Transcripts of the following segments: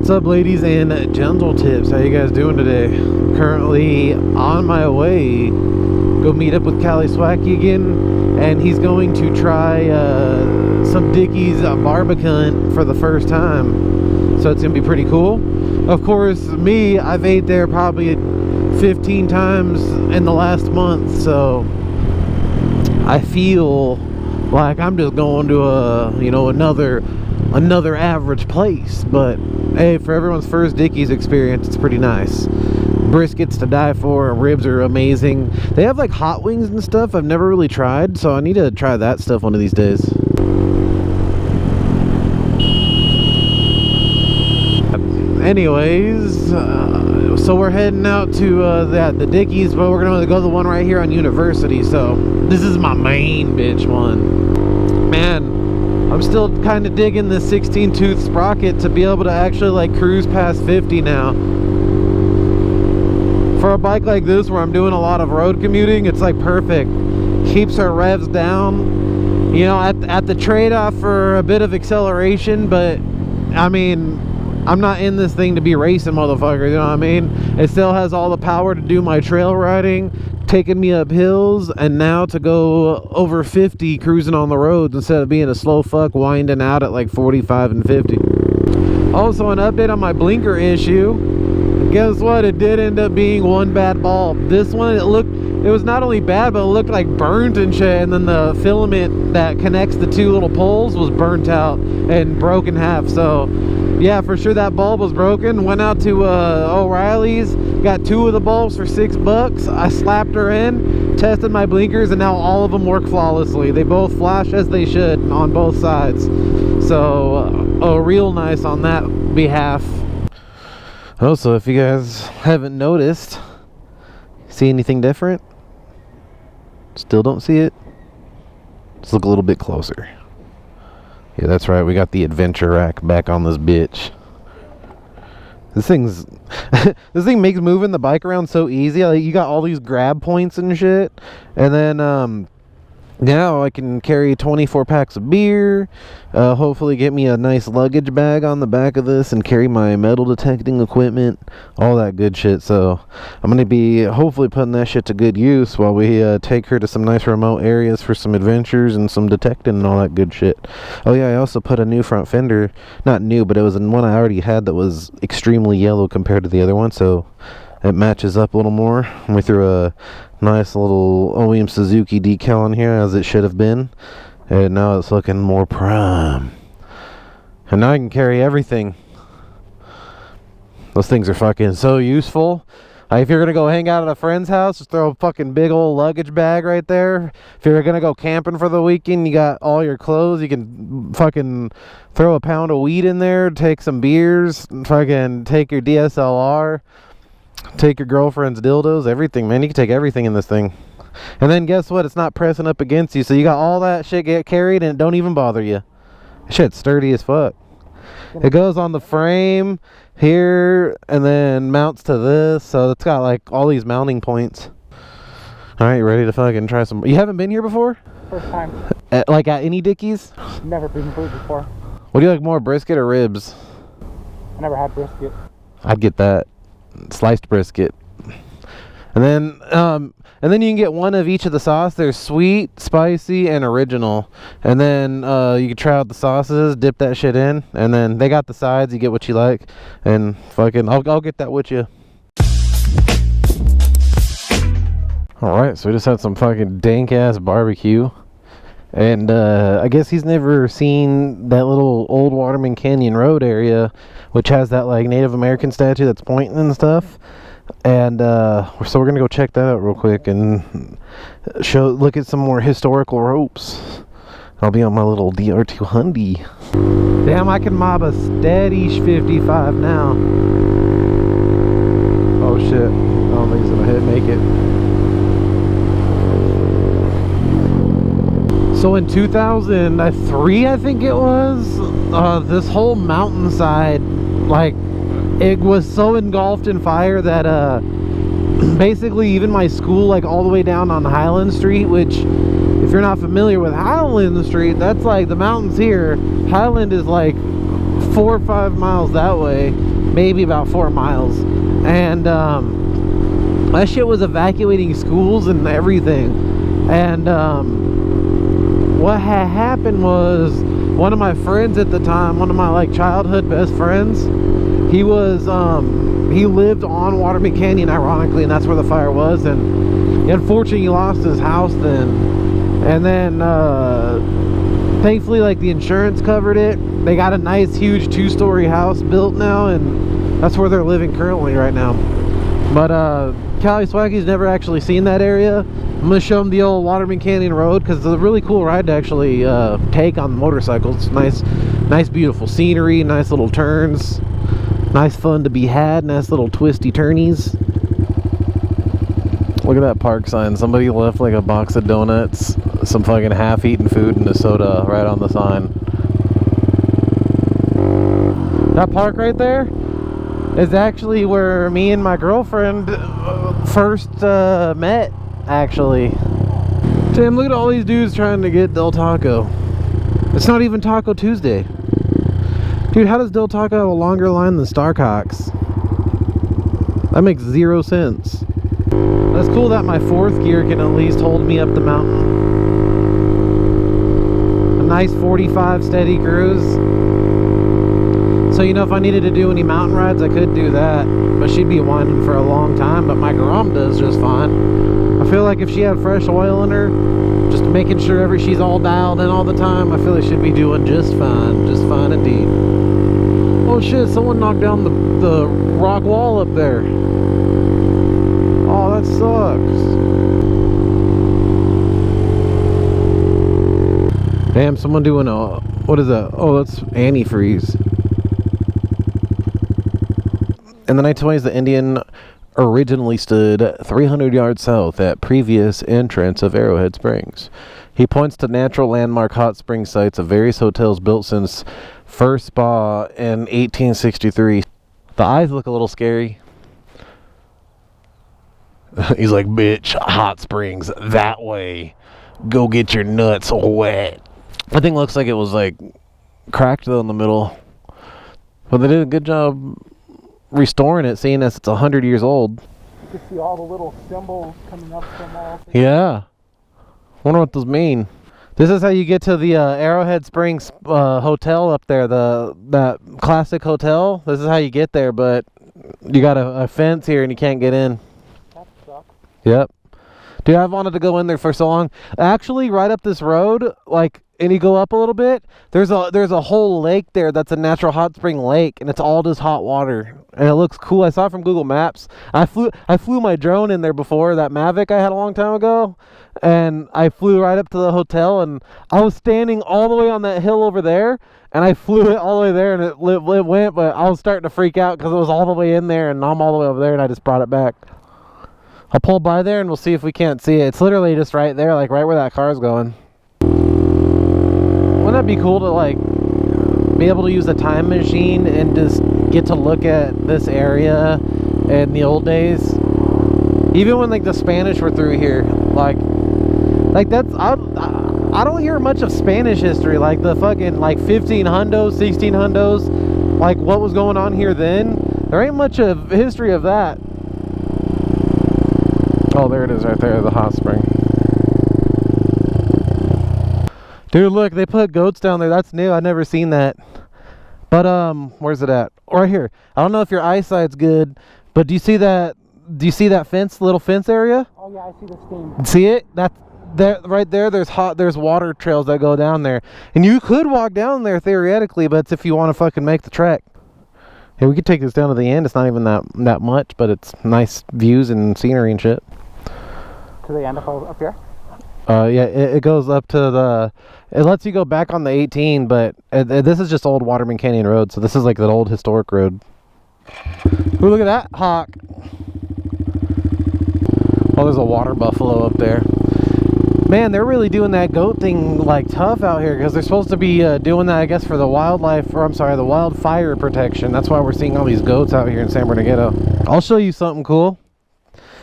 What's up, ladies and gentle tips? How you guys doing today? I'm currently on my way go meet up with Callie Swacky again, and he's going to try some Dickey's barbacoa for the first time, so it's gonna be pretty cool. Of course, me, I've ate there probably 15 times in the last month, so I feel like I'm just going to another average place. But hey, for everyone's first Dickey's experience, it's pretty nice. Briskets to die for, ribs are amazing. They have like hot wings and stuff I've never really tried, so I need to try that stuff one of these days. Anyways, so we're heading out to the Dickey's, but we're gonna go to the one right here on University. So this is my main bitch one. Man, I'm still kind of digging this 16-tooth sprocket to be able to actually like cruise past 50 now. For a bike like this where I'm doing a lot of road commuting, it's like perfect. Keeps our revs down, you know, at the trade-off for a bit of acceleration, but I mean, I'm not in this thing to be racing motherfuckers, you know what I mean? It still has all the power to do my trail riding, taking me up hills, and now to go over 50 cruising on the roads instead of being a slow fuck winding out at like 45 and 50. Also, an update on my blinker issue. Guess what? It did end up being one bad bulb. This one, it was not only bad, but it looked like burnt and shit, and then the filament that connects the two little poles was burnt out and broke in half. So yeah, for sure that bulb was broken. Went out to O'Reilly's, got two of the bulbs for $6. I slapped her in, tested my blinkers, and now all of them work flawlessly. They both flash as they should on both sides. So real nice on that behalf. Also, if you guys haven't noticed, see anything different? Still don't see it? Let's look a little bit closer. Yeah, that's right, we got the adventure rack back on this bitch. This thing's this thing makes moving the bike around so easy. Like, you got all these grab points and shit, and then now I can carry 24 packs of beer, hopefully get me a nice luggage bag on the back of this and carry my metal detecting equipment, all that good shit. So I'm going to be hopefully putting that shit to good use while we take her to some nice remote areas for some adventures and some detecting and all that good shit. Oh yeah, I also put a new front fender, not new, but it was one I already had that was extremely yellow compared to the other one, so it matches up a little more. And we threw a nice little OEM Suzuki decal on here, as it should have been, and now it's looking more prime. And now I can carry everything. Those things are fucking so useful. If you're gonna go hang out at a friend's house, just throw a fucking big old luggage bag right there. If you're gonna go camping for the weekend, you got all your clothes. You can fucking throw a pound of weed in there, take some beers, fucking take your DSLR, take your girlfriend's dildos, everything, man. You can take everything in this thing. And then guess what? It's not pressing up against you, so you got all that shit get carried and it don't even bother you. Shit's sturdy as fuck. It goes on the frame here and then mounts to this, so it's got like all these mounting points. Alright, you ready to fucking try some? You haven't been here before? First time. Like at any Dickey's? Never been here before. What do you like more, brisket or ribs? I never had brisket. I'd get that. Sliced brisket. And then you can get one of each of the sauce. There's sweet, spicy, and original. And then you can try out the sauces, dip that shit in, and then they got the sides. You get what you like, and fucking I'll get that with you. Alright, so we just had some fucking dank ass barbecue. And I guess he's never seen that little old Waterman Canyon road area, which has that like Native American statue that's pointing and stuff. And so we're gonna go check that out real quick and look at some more historical ropes. I'll be on my little DR2 Hyundai. Damn, I can mob a steady 55 now. Oh shit, I don't think he's gonna make it. So in 2003, I think it was, this whole mountainside, like, it was so engulfed in fire that basically even my school, like all the way down on Highland Street, which if you're not familiar with Highland Street, that's like the mountains here. Highland is like 4 or 5 miles that way, maybe about 4 miles, and that shit was evacuating schools and everything. And what had happened was, one of my friends at the time, one of my like childhood best friends, he was he lived on Waterman Canyon, ironically, and that's where the fire was. And unfortunately, he lost his house then. And then thankfully, like, the insurance covered it. They got a nice huge 2-story house built now, and that's where they're living currently right now. But Cali Swaggy's never actually seen that area. I'm gonna show him the old Waterman Canyon Road, because it's a really cool ride to actually take on motorcycles. It's nice beautiful scenery, nice little turns, nice fun to be had, nice little twisty turnies. Look at that park sign. Somebody left like a box of donuts, some fucking half-eaten food, and a soda right on the sign. That park right there is actually where me and my girlfriend first met, actually. Damn, look at all these dudes trying to get Del Taco. It's not even Taco Tuesday. Dude, how does Del Taco have a longer line than Starcox? That makes 0 sense. That's cool that my 4th gear can at least hold me up the mountain. A nice 45 steady cruise. So, you know, if I needed to do any mountain rides, I could do that. But she'd be winding for a long time, but my Grom does just fine. I feel like if she had fresh oil in her, just making sure she's all dialed in all the time, I feel like she'd be doing just fine indeed. Oh shit, someone knocked down the rock wall up there. Oh, that sucks. Damn, someone doing a, what is that? Oh, that's antifreeze. In the 1920s, the Indian originally stood 300 yards south at previous entrance of Arrowhead Springs. He points to natural landmark hot spring sites of various hotels built since first spa in 1863. The eyes look a little scary. He's like, bitch, hot springs that way. Go get your nuts wet. That thing looks like it was like cracked though in the middle. But they did a good job restoring it, seeing as it's 100 years old. You can see all the little symbols coming up from all. Yeah. Wonder what those mean. This is how you get to the Arrowhead Springs hotel up there, that classic hotel. This is how you get there, but you got a fence here and you can't get in. That sucks. Yep. Dude, I've wanted to go in there for so long. Actually, right up this road, like, and you go up a little bit, there's a whole lake there that's a natural hot spring lake, and it's all just hot water, and it looks cool. I saw it from Google Maps. I flew my drone in there before, that Mavic I had a long time ago, and I flew right up to the hotel, and I was standing all the way on that hill over there, and I flew it all the way there, and it went, but I was starting to freak out because it was all the way in there, and I'm all the way over there, and I just brought it back. I'll pull by there and we'll see if we can't see it. It's literally just right there, like right where that car's going. Wouldn't that be cool to like be able to use a time machine and just get to look at this area in the old days? Even when like the Spanish were through here, like that's, I don't hear much of Spanish history, like the fucking like 1500s, 1600s, like what was going on here then. There ain't much of history of that. Oh, there it is right there, the hot spring. Dude, look, they put goats down there. That's new. I've never seen that. But, where's it at? Right here. I don't know if your eyesight's good, but do you see that fence, little fence area? Oh, yeah, I see the steam. See it? That's there, right there. There's water trails that go down there. And you could walk down there theoretically, but it's if you want to fucking make the trek. Hey, we could take this down to the end. It's not even that much, but it's nice views and scenery and shit. To the end up here? Yeah, it goes up to it lets you go back on the 18, but this is just old Waterman Canyon Road, so this is like the old historic road. Ooh, look at that hawk. Oh, there's a water buffalo up there. Man, they're really doing that goat thing like tough out here, because they're supposed to be doing that, I guess, for the wildlife, or I'm sorry, the wildfire protection. That's why we're seeing all these goats out here in San Bernardino. I'll show you something cool.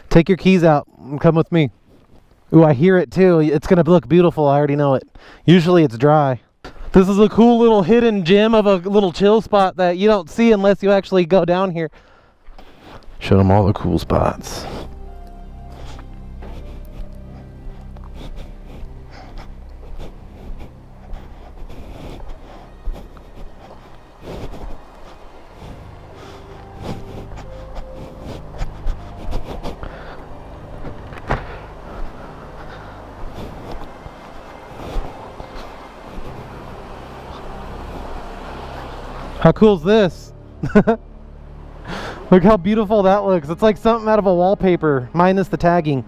Take your keys out and come with me. Ooh, I hear it too. It's gonna look beautiful. I already know it. Usually it's dry. This is a cool little hidden gem of a little chill spot that you don't see unless you actually go down here. Show them all the cool spots. How cool is this? Look how beautiful that looks. It's like something out of a wallpaper, minus the tagging.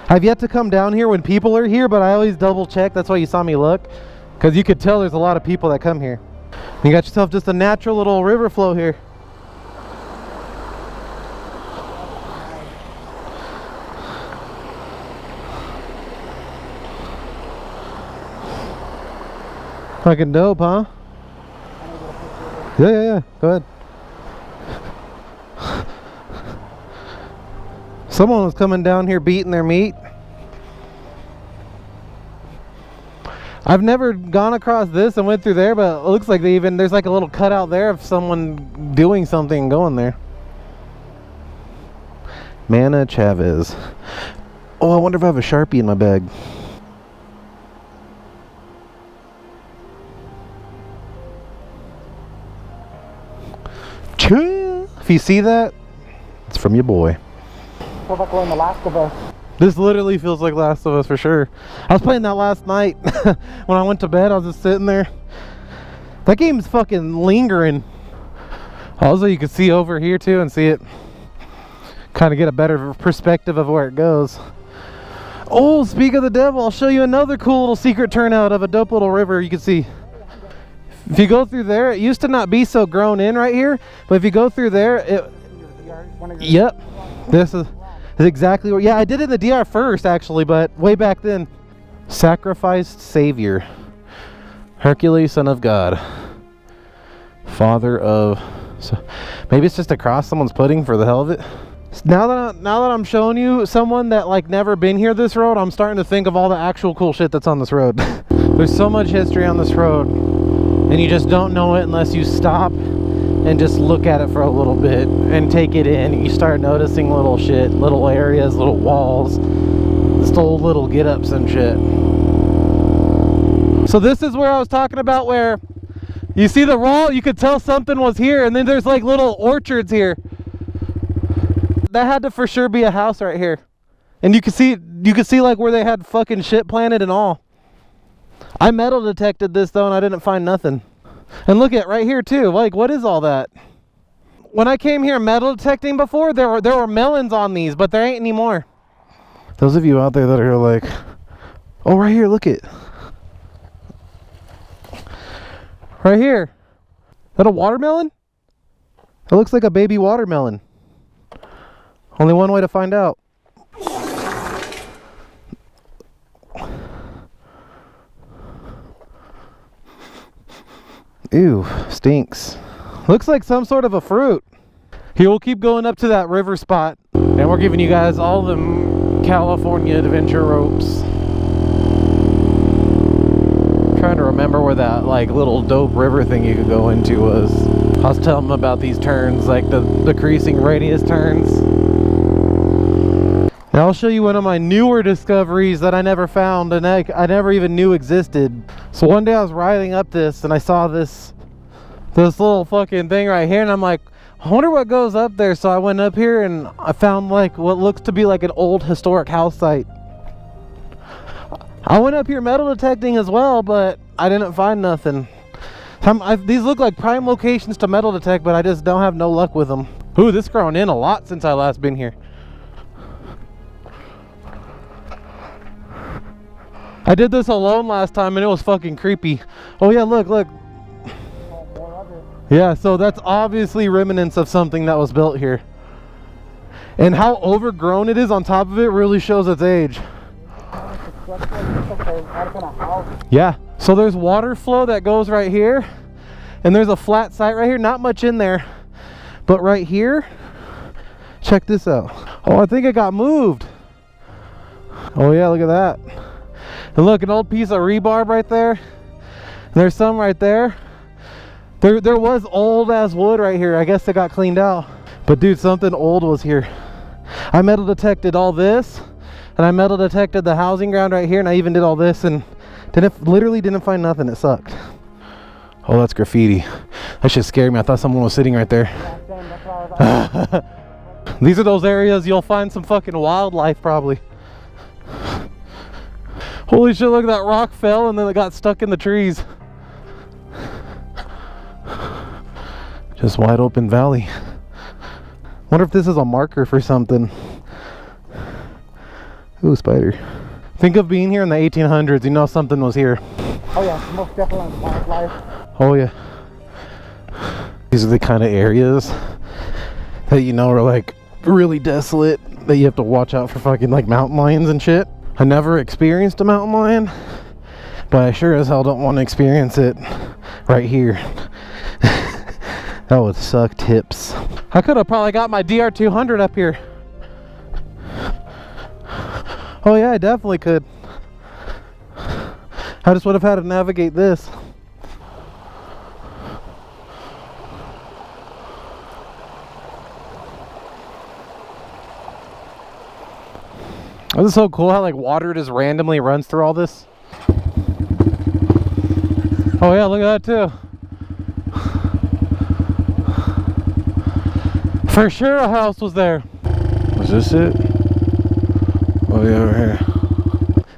I've yet to come down here when people are here, but I always double check. That's why you saw me look, because you could tell there's a lot of people that come here. You got yourself just a natural little river flow here. Fucking dope, huh? Yeah. Go ahead. Someone was coming down here beating their meat. I've never gone across this and went through there, but it looks like there's like a little cutout there of someone doing something and going there. Manna Chavez. Oh, I wonder if I have a Sharpie in my bag. If you see that, it's from your boy. Feels like we're in The Last of Us. This literally feels like Last of Us for sure. I was playing that last night. When I went to bed, I was just sitting there. That game's fucking lingering. Also, you can see over here too and see it. Kind of get a better perspective of where it goes. Oh, speak of the devil, I'll show you another cool little secret turnout of a dope little river you can see. If you go through there, it used to not be so grown in right here, but if you go through there, yep, this is exactly where, yeah, I did it in the DR first actually, but way back then. Sacrificed Savior, Hercules, son of God, father of, so maybe it's just a cross someone's putting for the hell of it. Now that I'm showing you someone that like never been here this road, I'm starting to think of all the actual cool shit that's on this road. There's so much history on this road, and you just don't know it unless you stop and just look at it for a little bit and take it in. You start noticing little shit, little areas, little walls, just old little get-ups and shit. So this is where I was talking about, where you see the wall, you could tell something was here, and then there's like little orchards here. That had to for sure be a house right here. And you could see like where they had fucking shit planted and all. I metal detected this though, and I didn't find nothing. And look at right here too. Like, what is all that? When I came here metal detecting before, there were melons on these, but there ain't anymore. Those of you out there that are like, oh, right here, look it. Right here. Is that a watermelon? It looks like a baby watermelon. Only one way to find out. Ew, stinks. Looks like some sort of a fruit. Here, we'll keep going up to that river spot, and we're giving you guys all the California adventure ropes. I'm trying to remember where that like little dope river thing you could go into was. I was telling them about these turns, like the decreasing radius turns. And I'll show you one of my newer discoveries that I never found and I never even knew existed. So one day I was riding up this and I saw this little fucking thing right here, and I'm like, I wonder what goes up there. So I went up here and I found like what looks to be like an old historic house site. I went up here metal detecting as well, but I didn't find nothing. These look like prime locations to metal detect, but I just don't have no luck with them. Ooh, this grown in a lot since I last been here. I did this alone last time and it was fucking creepy. Oh yeah, look. Yeah, so that's obviously remnants of something that was built here. And how overgrown it is on top of it really shows its age. Yeah, so there's water flow that goes right here, and there's a flat site right here, not much in there, but right here, check this out. Oh, I think it got moved. Oh yeah, look at that. And look, an old piece of rebarb right there. There's some right there. There was old ass wood right here. I guess it got cleaned out. But dude, something old was here. I metal detected all this, and I metal detected the housing ground right here, and I even did all this, and literally didn't find nothing. It sucked. Oh, that's graffiti. That shit scared me. I thought someone was sitting right there. These are those areas you'll find some fucking wildlife probably. Holy shit, look, that rock fell and then it got stuck in the trees. Just wide open valley. Wonder if this is a marker for something. Ooh, spider. Think of being here in the 1800s, you know something was here. Oh yeah, most definitely wildlife. Oh yeah. These are the kind of areas that you know are like really desolate, that you have to watch out for fucking like mountain lions and shit. I never experienced a mountain lion, but I sure as hell don't want to experience it right here. That would suck tips. I could have probably got my DR200 up here. Oh yeah, I definitely could. I just would have had to navigate this. This is so cool how like water just randomly runs through all this. Oh yeah, look at that too. For sure a house was there. Was this it? Oh yeah, right here.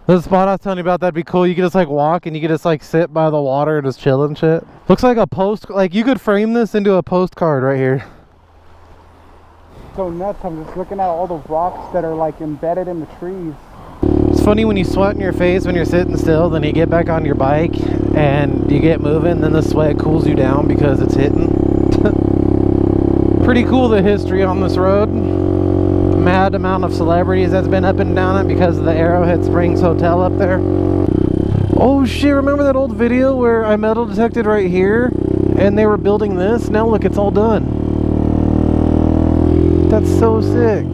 This spot I was telling you about, that'd be cool. You could just like walk and you could just like sit by the water and just chill and shit. Looks like a post, like you could frame this into a postcard right here. So nuts, I'm just looking at all the rocks that are like embedded in the trees. It's funny when you sweat in your face when you're sitting still, then you get back on your bike and you get moving, then the sweat cools you down because it's hitting. Pretty cool, the history on this road. Mad amount of celebrities that's been up and down it because of the Arrowhead Springs hotel up there. Oh shit, remember that old video where I metal detected right here and they were building this? Now look, it's all done. That's so sick.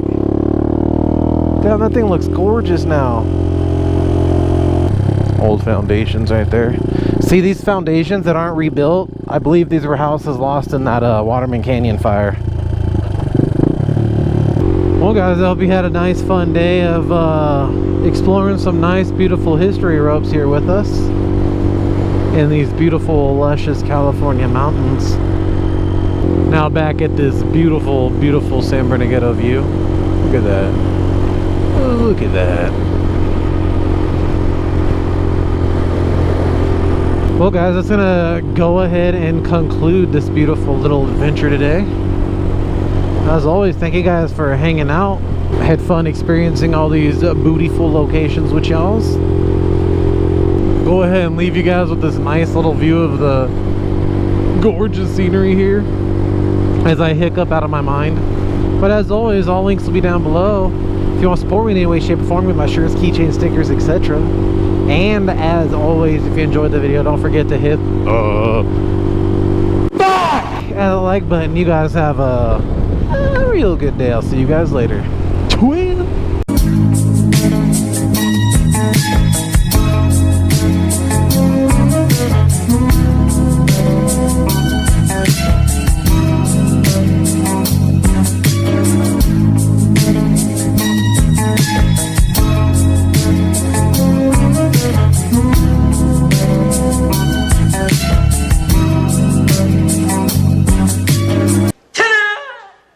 Damn, that thing looks gorgeous now. Old foundations right there. See these foundations that aren't rebuilt? I believe these were houses lost in that Waterman Canyon fire. Well guys, I hope you had a nice fun day of exploring some nice beautiful history ropes here with us in these beautiful luscious California mountains. Now back at this beautiful, beautiful San Bernardino view. Look at that. Oh, look at that. Well guys, that's gonna go ahead and conclude this beautiful little adventure today. As always, thank you guys for hanging out. I had fun experiencing all these beautiful locations with y'all's. Go ahead and leave you guys with this nice little view of the gorgeous scenery here as I hiccup out of my mind. But as always, all links will be down below. If you want to support me in any way, shape, or form with my shirts, keychains, stickers, etc. And as always, if you enjoyed the video, don't forget to hit the like button. You guys have a real good day. I'll see you guys later. Twin!